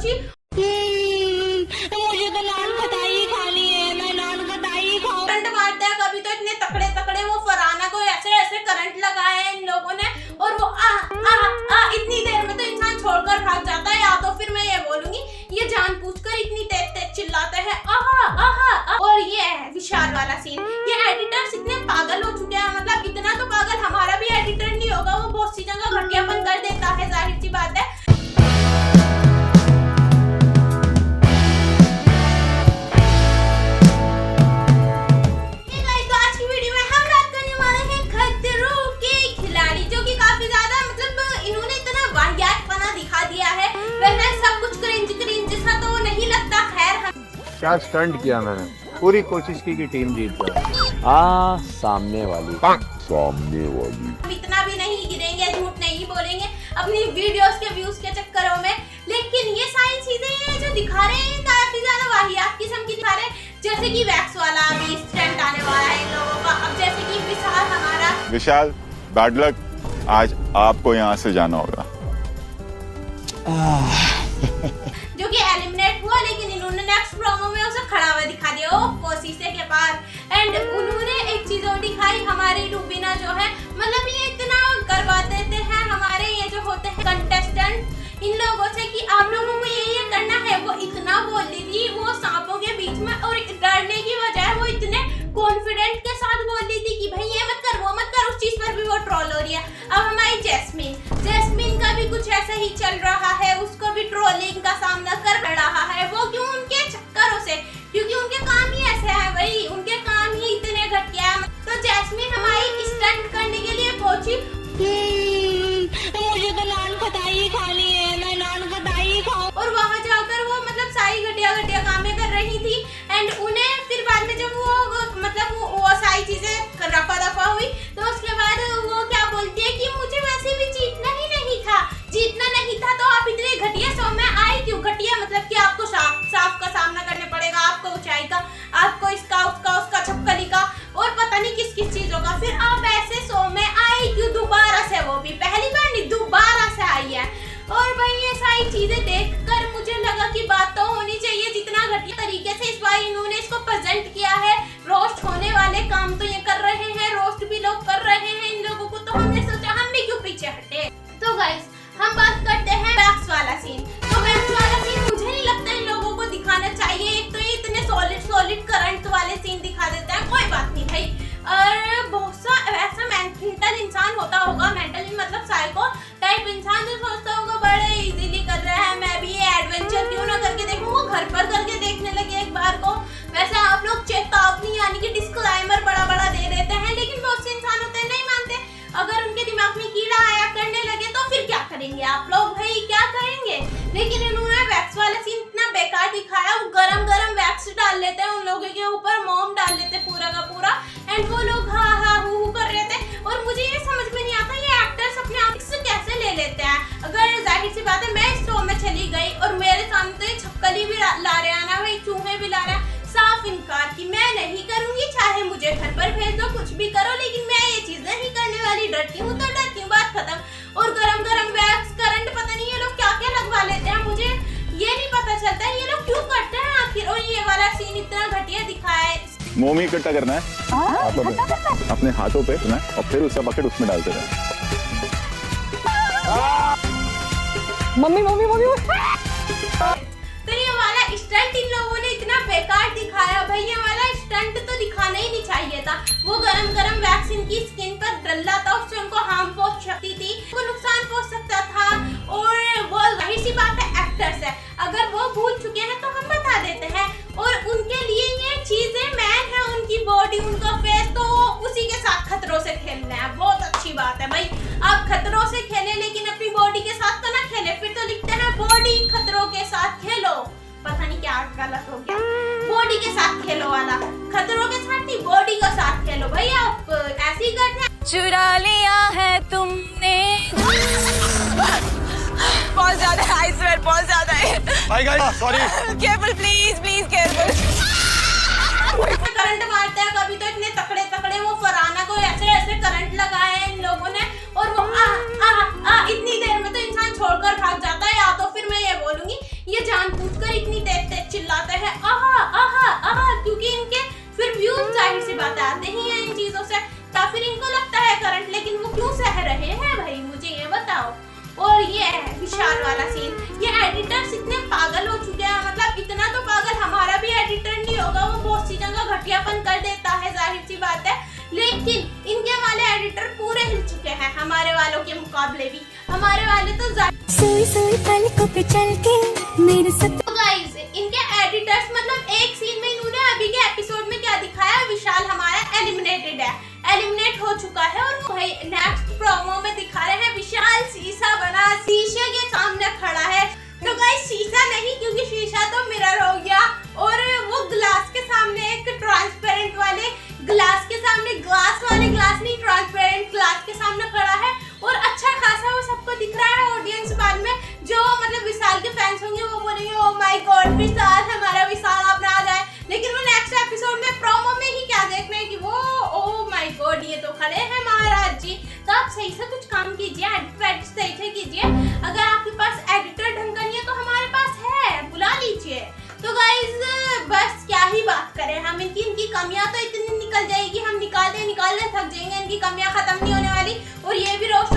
पहुंची। मुझे तो नान खटाई खानी है, मैं नान खटाई खाऊं। करंट मारते हैं, कभी तो इतने तकड़े तकड़े वो फरहाना को ऐसे ऐसे करंट लगाए हैं इन लोगों ने, और वो इतनी देर में तो इंसान छोड़कर भाग जाता है। या तो फिर मैं ये बोलूंगी ये जानबूझकर इतनी तेज तेज चिल्लाते हैं और ये है विशाल वाला सीन। ये एडिटर्स इतने पागल हो चुके हैं, मतलब इतना तो पागल हमारा भी एडिटर नहीं होगा, वो बहुत सी जगह घटियापन कर देता है, जाहिर सी बात है। क्या स्टंट किया मैंने, पूरी कोशिश की कि टीम जीत जाए। सामने वाली हम इतना भी नहीं गिरेंगे, झूठ नहीं बोलेंगे अपनी वीडियोस के व्यूज के चक्करों में, लेकिन ये सारी चीजें जो दिखा रहे हैं काफी ज्यादा वाहियात किस्म की दिखा रहे हैं। जैसे कि वैक्स वाला अभी स्टंट आने वाला है इन लोगों का। अब जैसे कि विशाल हमारा, विशाल बैड लक, आज आपको यहाँ से जाना होगा। जो कि एलिमिनेट हुआ, लेकिन इन्होंने नेक्स्ट प्रोमो में उसे खड़ा हुआ दिखा दिया वो शीशे के पास। एंड उन्होंने एक चीज और दिखाई, हमारी रूबीना जो है, मतलब ये इतना करवा देते हैं हमारे ये जो होते हैं कंटेस्टेंट इन लोगों से कि आप लोगों को ये करना है। वो इतना बोल रही थी वो सांपों के बीच में, और डरने की बजाय वो इतने कॉन्फिडेंट के साथ बोल रही थी कि भाई ये मत कर वो मत कर, उस चीज पर भी वो ट्रोल हो रही है। अब हमारी जैस्मीन का भी कुछ ऐसा ही चल रहा है, उसको भी ट्रोलिंग का सामना कर रहा है। वो क्यों? उनके चक्करों से, क्योंकि उनके काम ही ऐसे हैं भाई, उनके काम ही इतने घटिया है। तो जैस्मीन हमारी स्टंट करने के लिए पहुंची। मुझे तो नान खटाई खानी है, मैं नान खटाई खाऊं। और वहां जाकर वो मतलब सारी घटिया कामें कर रही थी। एंड उन्हें फिर बाद में जब वो मतलब वो सारी चीजें रफा दफा हुई, तो उसके बाद वो क्या बोलती है कि मुझे वैसे भी जीतना नहीं था, तो आप इतने घटिया शो में आए क्यों? घटिया मतलब कि आपको साफ का सामना करने पड़ेगा, आपको ऊंचाई का, आपको इसका उसका छपकली का, और पता नहीं किस चीजों का। फिर आप ऐसे शो में आए क्यों दोबारा से? वो भी पहली बार नहीं, दोबारा से आई है। और भाई ये सारी चीजें देखकर मुझे लगा कि बात तो होनी चाहिए। जितना घटिया तरीके से इस बार इन्होंने इसको प्रेजेंट किया है, रोस्ट होने वाले काम तो ये कर रहे हैं, रोस्ट भी लोग कर रहे हैं इन लोगों को, तो हमने सोचा हम भी क्यों पीछे हटे। तो गाइस हम बात करते हैं वैक्स वाला सीन। तो वैक्स वाला सीन मुझे नहीं लगता इन लोगों को दिखाना चाहिए। एक तो ये इतने सॉलिड करंट वाले सीन दिखा देते हैं, कोई बात नहीं भाई। और बहुत सा ऐसा मेंटल इंसान होता होगा, मेंटली मतलब साइको टाइप इंसान, जो सोचता होगा बड़े इजीली कर रहा है, मैं भी ये एडवेंचर क्यों ना करके देखूं, वो घर पर करके देखने लगे एक बार को। वैसे आप लोग चेतावनी यानी कि डिस्क्लेमर बड़ा दे देते हैं, लेकिन बहुत से इंसान होते हैं नहीं मानते। अगर उनके दिमाग में कीड़ा आया करने लगे तो फिर क्या करेंगे आप लोग भाई, क्या करेंगे? लेकिन इन्होंने वैक्स वाला सीन इतना बेकार दिखाया। वो गरम वैक्स डाल लेते हैं उन लोगों के ऊपर, मोम डाल लेते पूरा का पूरा, एंड वो लोग हाँ हू कर रहे थे। और मुझे ये समझ में नहीं आता ये एक्टर्स अपने आप से कैसे ले लेते हैं। अगर जाहिर सी बात है मैं इस शो में चली गई और मेरे सामने तो ये छपकली भी ला रहे हैं ना भाई, चूहे भी ला रहे हैं, साफ इनकार कि मैं नहीं करूंगी, चाहे मुझे घर पर भेज दो, कुछ भी करो, लेकिन मैं ये चीज नहीं करने वाली। डरती हूँ तो डरती हूँ, बात खत्म। और गरम वैक्स करंट पता नहीं ये लोग क्या लगवा लेते हैं, मुझे ये नहीं पता चलता ये लोग क्यों करते हैं आखिर। और ये वाला सीन इतना घटिया दिखाया है। मोम ही इकट्ठा करना है अपने हाथों पे और फिर उसका बकेट उसमें डालते रहे। मम्मी तो ये वाला स्टंट इन लोगों ने इतना बेकार दिखाया भाई, ये वाला स्टंट तो दिखाना ही नहीं चाहिए था। वो गरम वैक्सीन की स्किन पर डला था, उससे उनको हार्म पहुंच सकती थी, उनको नुकसान पहुंच सकता था। और वो जाहिर सी बात है एक्टर्स है, अगर वो भूल चुके हैं तो हम बता देते हैं। और उनके लिए ये चीजें मैन है, उनकी बॉडी उनका फेस, तो उसी के साथ खतरों से खेलना है। बहुत अच्छी बात है भाई, आप खतरों से खेले, लेकिन अपनी बॉडी के साथ तो ना खेले। फिर तो लिखते हैं बॉडी खतरों के साथ खेलो, पता नहीं क्या गलत हो गया। बॉडी के साथ खेलो वाला, खतरों के साथ नहीं, बॉडी के साथ खेलो भाई। आप ऐसे ही करते हैं। चुरा लिया है तुमने। बहुत ज्यादा है, आई स्वेयर बहुत ज्यादा है। Sorry. Careful please careful. Current मारते हैं, कभी तो इतने तकड़े वो फरहाना को ऐसे करंट लगाए हैं इन लोगों ने, और वो इतनी देर में तो इंसान छोड़कर भाग जाता है। या तो फिर मैं ये बोलूंगी ये जान और ये है विशाल वाला सीन। ये एडिटर्स इतने पागल हो चुके हैं, मतलब इतना तो पागल हमारा भी एडिटर नहीं होगा, वो बहुत सी जगह घटियापन कर देता है, जाहिर सी बात है, लेकिन इनके वाले एडिटर पूरे हिल चुके हैं हमारे वालों के मुकाबले भी। हमारे वाले तो सोई सोई पलकों पे चल के मेरे साथ। तो गाइस इनके एडिटर्स मतलब एक सीन में इन्होंने अभी के एपिसोड में क्या दिखाया, विशाल हमारा एलिमिनेटेड है, एलिमिनेट हो चुका है, और भाई नेक्स्ट प्रोमो में दिखा रहे हैं विशाल शीशा बना शीशे के सामने खड़ा है। तो गाइस शीशा नहीं, क्योंकि शीशा तो मिरर हो गया, और वो ग्लास के सामने एक ट्रांसपेरेंट वाले ग्लास के सामने, ग्लास वाले ग्लास नहीं, ट्रांसपेरेंट ग्लास के सामने खड़ा है, और अच्छा खासा वो सबको दिख रहा है। ऑडियंस बाद में जो मतलब विशाल के फैंस होंगे वो बोलेंगे ओ माय गॉड विशाल, हमारा विशाल अब ना आ जाए, लेकिन वो नेक्स्ट एपिसोड में प्रोमो में ही क्या देख रहे हैं कि वो ओ माय गॉड ये तो खड़े हैं महाराज जी। तो आप सही से कुछ काम कीजिए, एडिट सही से कीजिए। अगर आपके पास एडिटर ढंग का नहीं है तो हमारे पास है, बुला लीजिए। तो गाइज बस क्या ही बात करें हम, इनकी कमियां तो इतनी निकल जाएगी, हम निकालते थक जाएंगे, इनकी कमियां खत्म नहीं होने वाली। और ये भी रोस्ट